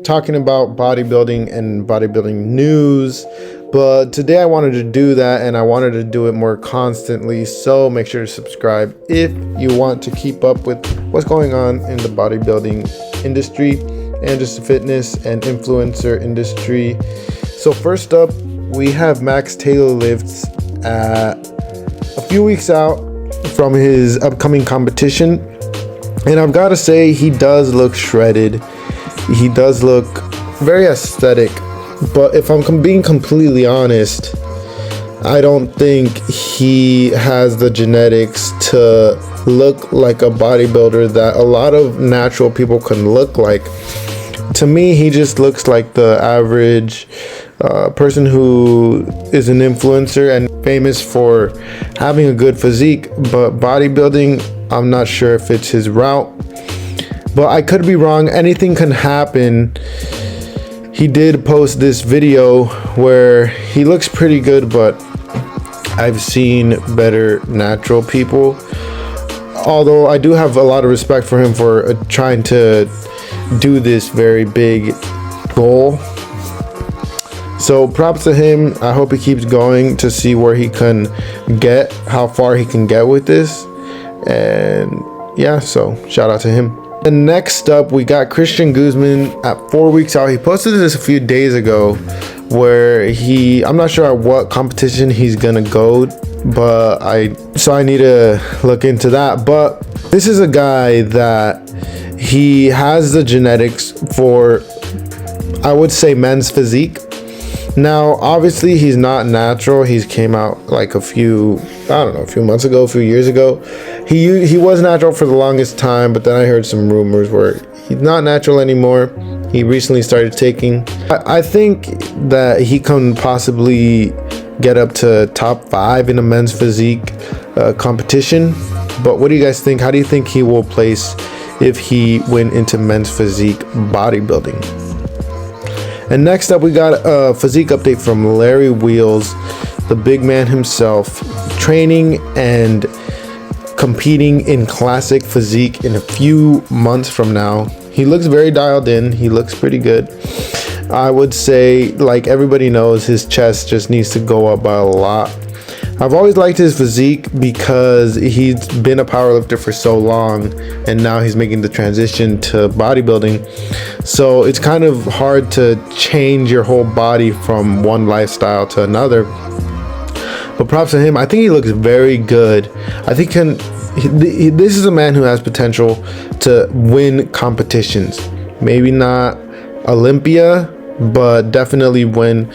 talking about bodybuilding and bodybuilding news, but today I wanted to do that, and I wanted to do it more constantly. So make sure to subscribe if you want to keep up with what's going on in the bodybuilding industry and just the fitness and influencer industry. So first up, we have Max Taylor lifts a few weeks out from his upcoming competition, and I've got to say, he does look shredded. He does look very aesthetic, but if I'm being completely honest, I don't think he has the genetics to look like a bodybuilder that a lot of natural people can look like. To me, he just looks like the average person who is an influencer and famous for having a good physique, but bodybuilding, I'm not sure if it's his route. But I could be wrong. Anything can happen. He did post this video where he looks pretty good, but I've seen better natural people. Although I do have a lot of respect for him for trying to do this very big goal. So props to him. I hope he keeps going to see where he can get, how far he can get with this. And yeah, so shout out to him. And next up, we got Christian Guzman at 4 weeks out. He posted this a few days ago where I'm not sure at what competition he's gonna go, but I need to look into that. But this is a guy that he has the genetics for, I would say, men's physique. Now, obviously, he's not natural. He's came out like a few months ago, a few years ago. He was natural for the longest time, but then I heard some rumors where he's not natural anymore. He recently started taking. I think that he can possibly get up to top 5 in a men's physique competition. But what do you guys think? How do you think he will place if he went into men's physique bodybuilding? And next up, we got a physique update from Larry Wheels, the big man himself, training and competing in classic physique in a few months from now. He looks very dialed in. He looks pretty good. I would say, like everybody knows, his chest just needs to go up by a lot. I've always liked his physique because he's been a powerlifter for so long, and now he's making the transition to bodybuilding. So it's kind of hard to change your whole body from one lifestyle to another. But props to him. I think he looks very good. I think this is a man who has potential to win competitions. Maybe not Olympia, but definitely win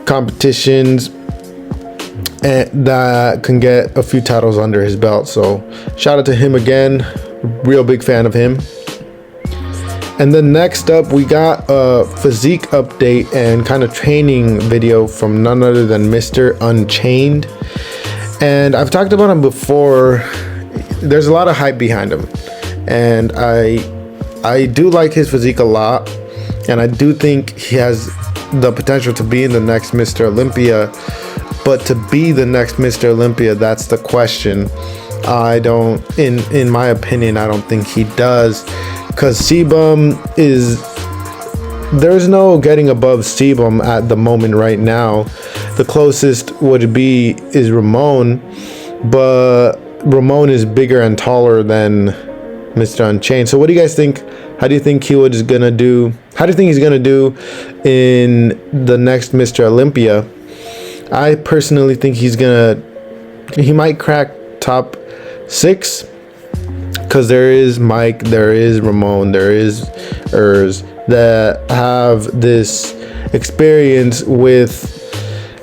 competitions and that can get a few titles under his belt. So shout out to him again. Real big fan of him. And then next up, we got a physique update and kind of training video from none other than Mr. Unchained. And I've talked about him before. There's a lot of hype behind him, and I do like his physique a lot, and I do think he has the potential to be in the next Mr. Olympia. But to be the next Mr. Olympia, that's the question. In my opinion, I don't think he does, because there's no getting above Sebum at the moment right now. The closest is Ramon, but Ramon is bigger and taller than Mr. Unchained. So what do you guys think? How do you think he's gonna do in the next Mr. Olympia? I personally think he might crack top 6, because there is Mike, there is Ramon, there is Urs that have this experience with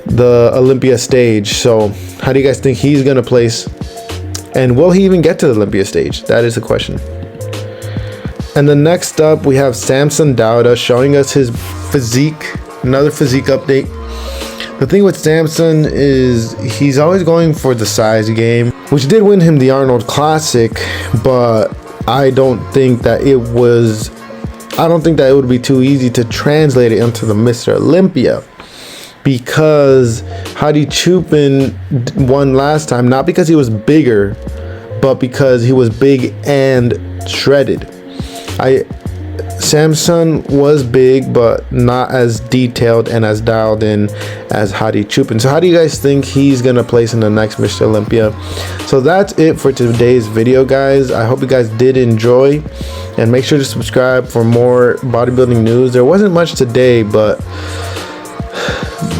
the Olympia stage. So how do you guys think he's gonna place? And will he even get to the Olympia stage? That is the question. And then next up, we have Samson Dauda showing us his physique, another physique update. The thing with Samson is he's always going for the size game, which did win him the Arnold Classic, but I don't think that it would be too easy to translate it into the Mr. Olympia, because Hadi Chupin won last time, not because he was bigger, but because he was big and shredded. Samson was big, but not as detailed and as dialed in as Hadi Chupin. So how do you guys think he's gonna place in the next Mr. Olympia? So that's it for today's video, guys. I hope you guys did enjoy, and make sure to subscribe for more bodybuilding news. There wasn't much today, but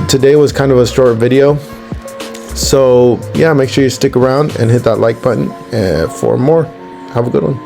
today was kind of a short video. So yeah, make sure you stick around and hit that like button for more. Have a good one.